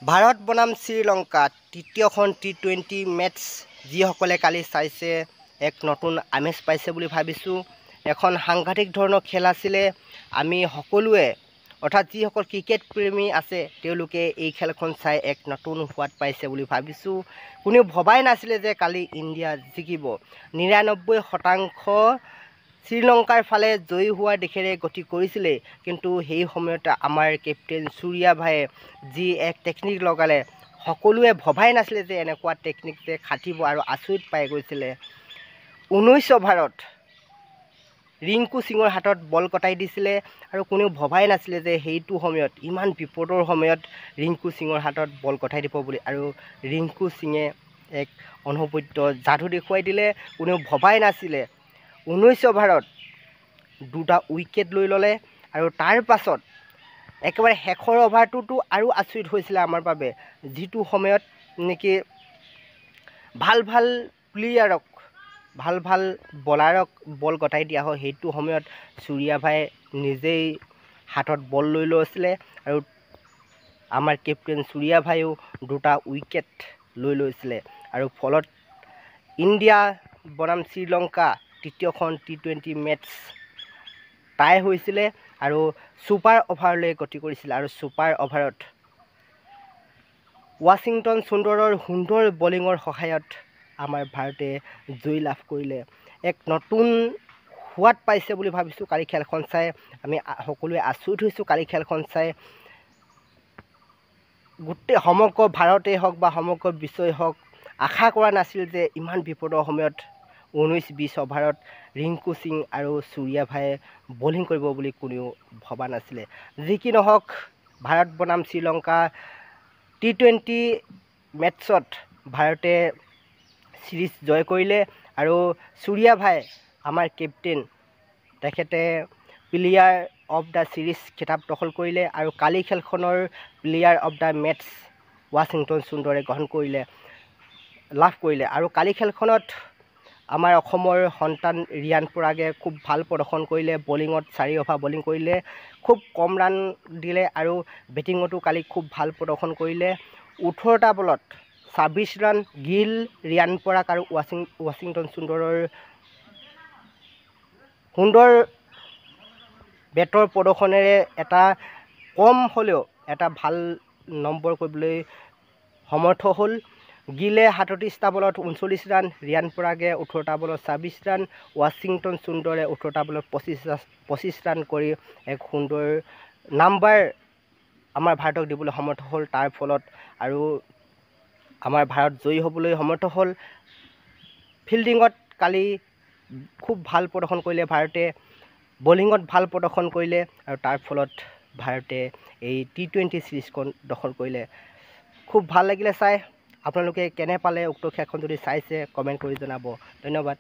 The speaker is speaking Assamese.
ভাৰত বনাম শ্ৰীলংকা তৃতীয়খন টি20 মেটচ যিসকলে কালি চাইছে এক নতুন আমেজ পাইছে বুলি ভাবিছোঁ। এখন সাংঘাতিক ধৰণৰ খেল আছিলে। আমি সকলোৱে অৰ্থাৎ যিসকল ক্ৰিকেট প্ৰেমী আছে তেওঁলোকে এই খেলখন চাই এক নতুন সোৱাদ পাইছে বুলি ভাবিছোঁ। কোনেও ভবাই নাছিলে যে কালি ইণ্ডিয়া জিকিব। 99% শ্ৰীলংকাৰ ফালে জয়ী হোৱাৰ দিশেৰে গতি কৰিছিলে, কিন্তু সেই সময়তে আমাৰ কেপ্টেইন সূৰ্যা ভায়ে যি এক টেকনিক লগালে, সকলোৱে ভবাই নাছিলে যে এনেকুৱা টেকনিক যে খাটিব আৰু আচৰিত পাই গৈছিলে। 19 অভাৰত ৰিংকু সিঙৰ হাতত বল কটাই দিছিলে আৰু কোনেও ভবাই নাছিলে যে সেইটো সময়ত ইমান বিপদৰ সময়ত ৰিংকু সিঙৰ হাতত বল কটাই দিব বুলি, আৰু ৰিংকু সিঙে এক অনবদ্য যাদু দেখুৱাই দিলে। কোনেও ভবাই নাছিলে 19 অভাৰত 2টা উইকেট লৈ ল'লে, আৰু তাৰ পাছত একেবাৰে শেষৰ অভাৰটোতো আৰু আচৰিত হৈছিলে আমাৰ বাবে, যিটো সময়ত নেকি ভাল প্লেয়াৰক ভাল বলাৰক বল গতাই দিয়া হয়, সেইটো সময়ত সূৰ্যা ভাই নিজেই হাতত বল লৈ লৈছিলে, আৰু আমাৰ কেপ্টেইন সূৰ্যা ভাইও 2টা উইকেট লৈ লৈছিলে, আৰু ফলত ইণ্ডিয়া বনাম শ্ৰীলংকা তৃতীয়খন টি20 মেটচ টাই হৈছিলে আৰু ছুপাৰ অভাৰলৈ গতি কৰিছিলে। আৰু ছুপাৰ অভাৰত ৱাশ্বিংটন সুন্দৰৰ সুন্দৰ বলিঙৰ সহায়ত আমাৰ ভাৰতে জয় লাভ কৰিলে। এক নতুন সোৱাদ পাইছে বুলি ভাবিছোঁ কালি খেলখন চাই। আমি সকলোৱে আচৰিত হৈছোঁ কালি খেলখন চাই। গোটেই সমগ্ৰ ভাৰতেই হওক বা সমগ্ৰ বিশ্বই হওক আশা কৰা নাছিল যে ইমান বিপদৰ সময়ত 19-20 অভাৰত ৰিংকু সিং আৰু সূৰ্যা ভায়ে বলিং কৰিব বুলি কোনেও ভবা নাছিলে। যি কি নহওক, ভাৰত বনাম শ্ৰীলংকা টি20 মেটছত ভাৰতে চিৰিজ জয় কৰিলে, আৰু সূৰ্যা ভাই আমাৰ কেপ্টেইন, তেখেতে প্লেয়াৰ অফ দ্য চিৰিজ খিতাপ দখল কৰিলে, আৰু কালি খেলখনৰ player of the match Washington সুন্দৰে লাভ কৰিলে। আৰু কালি খেলখনত আমাৰ অসমৰ সন্তান ৰিয়ান পৰাগে খুব ভাল প্ৰদৰ্শন কৰিলে। বলিঙত 4 অভাৰ বলিং কৰিলে, খুব কম ৰান দিলে, আৰু বেটিঙতো কালি খুব ভাল প্ৰদৰ্শন কৰিলে। 18টা বলত 26 ৰান। গিল, ৰিয়ান পৰাগ আৰু ৱাশ্বিংটন সুন্দৰৰ সুন্দৰ বেটৰ প্ৰদৰ্শনেৰে এটা কম হ'লেও এটা ভাল নম্বৰ কৰিবলৈ সমৰ্থ হ'ল। গিলে 37টা বলত 39 ৰান, ৰিয়ান পৰাগে 18টা বলত 26 ৰান, ৱাশ্বিংটন সুন্দৰে 18টা বলত 25 ৰান কৰি এক সুন্দৰ নাম্বাৰ আমাৰ ভাৰতক দিবলৈ সমৰ্থ হ'ল। তাৰ ফলত আৰু আমাৰ ভাৰত জয়ী হ'বলৈ সমৰ্থ হ'ল। ফিল্ডিঙত কালি খুব ভাল প্ৰদৰ্শন কৰিলে ভাৰতে, বলিঙত ভাল প্ৰদৰ্শন কৰিলে, আৰু তাৰ ফলত ভাৰতে এই টি20 চিৰিজখন দখল কৰিলে। খুব ভাল লাগিলে চাই। আপোনালোকে কেনে পালে উক্ত খেলখন যদি চাইছে কমেণ্ট কৰি জনাব। ধন্যবাদ।